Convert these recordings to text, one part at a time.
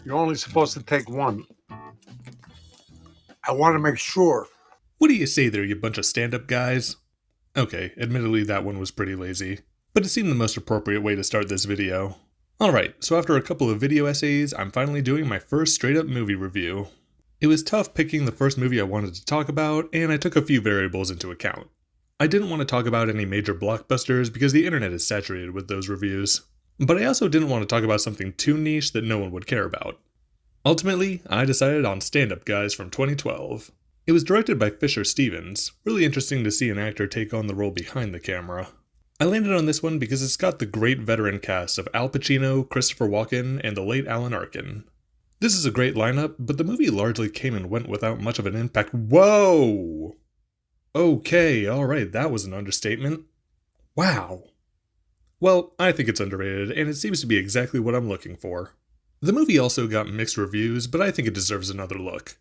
You're only supposed to take one. I want to make sure. What do you say there, you bunch of stand-up guys? Okay, admittedly that one was pretty lazy, but it seemed the most appropriate way to start this video. Alright, so after a couple of video essays, I'm finally doing my first straight-up movie review. It was tough picking the first movie I wanted to talk about, and I took a few variables into account. I didn't want to talk about any major blockbusters because the internet is saturated with those reviews. But I also didn't want to talk about something too niche that no one would care about. Ultimately, I decided on Stand Up Guys from 2012. It was directed by Fisher Stevens, really interesting to see an actor take on the role behind the camera. I landed on this one because it's got the great veteran cast of Al Pacino, Christopher Walken, and the late Alan Arkin. This is a great lineup, but the movie largely came and went without much of an impact. Whoa! Okay, alright, that was an understatement. Wow. Well, I think it's underrated, and it seems to be exactly what I'm looking for. The movie also got mixed reviews, but I think it deserves another look.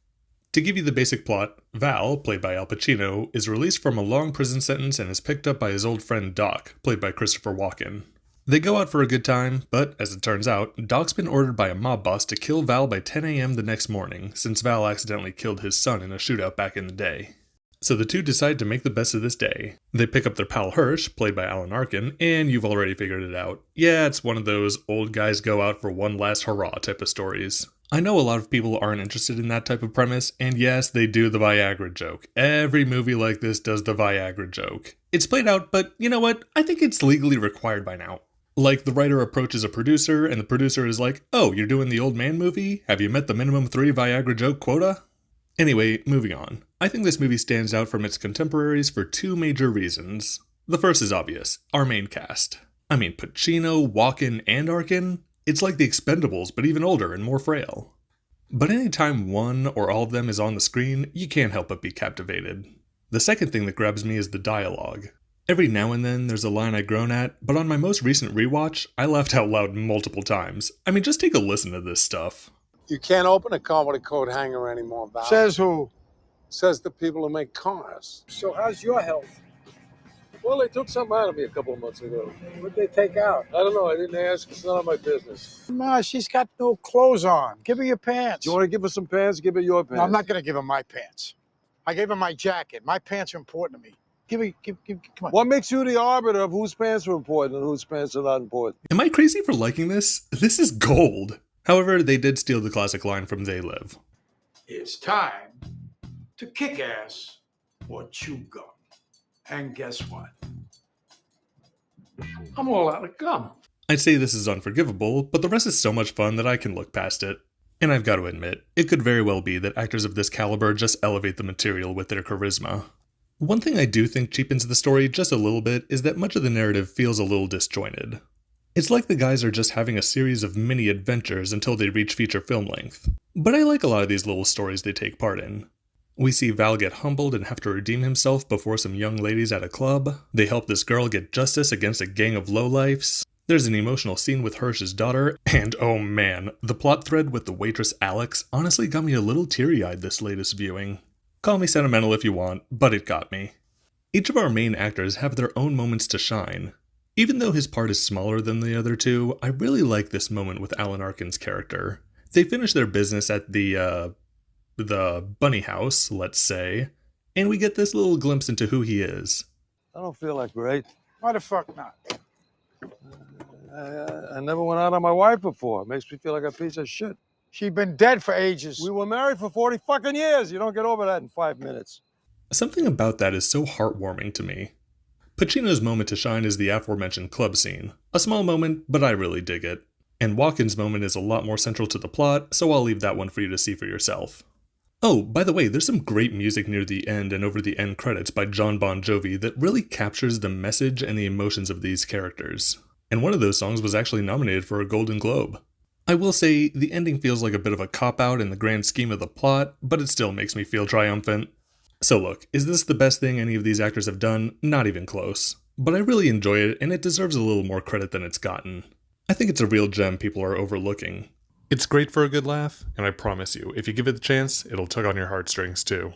To give you the basic plot, Val, played by Al Pacino, is released from a long prison sentence and is picked up by his old friend Doc, played by Christopher Walken. They go out for a good time, but as it turns out, Doc's been ordered by a mob boss to kill Val by 10 a.m. the next morning, since Val accidentally killed his son in a shootout back in the day. So the two decide to make the best of this day. They pick up their pal Hirsch, played by Alan Arkin, and you've already figured it out. Yeah, it's one of those old guys go out for one last hurrah type of stories. I know a lot of people aren't interested in that type of premise, and yes, they do the Viagra joke. Every movie like this does the Viagra joke. It's played out, but you know what? I think it's legally required by now. Like, the writer approaches a producer, and the producer is like, "Oh, you're doing the old man movie? Have you met the minimum 3 Viagra joke quota?" Anyway, moving on. I think this movie stands out from its contemporaries for two major reasons. The first is obvious, our main cast. I mean, Pacino, Walken, and Arkin? It's like the Expendables, but even older and more frail. But anytime one or all of them is on the screen, you can't help but be captivated. The second thing that grabs me is the dialogue. Every now and then there's a line I groan at, but on my most recent rewatch, I laughed out loud multiple times. I mean, just take a listen to this stuff. You can't open a car with a coat hanger anymore, Val. Says who? Says the people who make cars. So how's your health? Well, they took something out of me a couple of months ago. What'd they take out? I don't know. I didn't ask. It's none of my business. Ma, she's got no clothes on. Give her your pants. You want to give her some pants? Give her your pants. No, I'm not going to give her my pants. I gave her my jacket. My pants are important to me. Come on. What makes you the arbiter of whose pants are important and whose pants are not important? Am I crazy for liking this? This is gold. However, they did steal the classic line from They Live. It's time to kick ass or chew gum. And guess what? I'm all out of gum. I'd say this is unforgivable, but the rest is so much fun that I can look past it. And I've got to admit, it could very well be that actors of this caliber just elevate the material with their charisma. One thing I do think cheapens the story just a little bit is that much of the narrative feels a little disjointed. It's like the guys are just having a series of mini adventures until they reach feature film length. But I like a lot of these little stories they take part in. We see Val get humbled and have to redeem himself before some young ladies at a club. They help this girl get justice against a gang of lowlifes. There's an emotional scene with Hirsch's daughter, and oh man, the plot thread with the waitress Alex honestly got me a little teary-eyed this latest viewing. Call me sentimental if you want, but it got me. Each of our main actors have their own moments to shine. Even though his part is smaller than the other two, I really like this moment with Alan Arkin's character. They finish their business at the bunny house, let's say, and we get this little glimpse into who he is. I don't feel that great. Why the fuck not? I never went out on my wife before. It makes me feel like a piece of shit. She's been dead for ages. We were married for 40 fucking years. You don't get over that in 5 minutes. Something about that is so heartwarming to me. Pacino's moment to shine is the aforementioned club scene. A small moment, but I really dig it. And Walken's moment is a lot more central to the plot, so I'll leave that one for you to see for yourself. Oh, by the way, there's some great music near the end and over the end credits by Jon Bon Jovi that really captures the message and the emotions of these characters. And one of those songs was actually nominated for a Golden Globe. I will say, the ending feels like a bit of a cop-out in the grand scheme of the plot, but it still makes me feel triumphant. So look, is this the best thing any of these actors have done? Not even close. But I really enjoy it, and it deserves a little more credit than it's gotten. I think it's a real gem people are overlooking. It's great for a good laugh, and I promise you, if you give it the chance, it'll tug on your heartstrings too.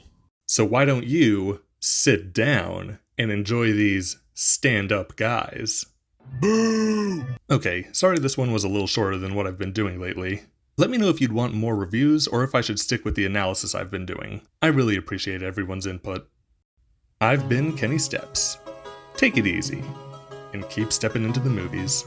So why don't you sit down and enjoy these stand-up guys? Boo! Okay, sorry this one was a little shorter than what I've been doing lately. Let me know if you'd want more reviews or if I should stick with the analysis I've been doing. I really appreciate everyone's input. I've been Kenny Steps. Take it easy, and keep stepping into the movies.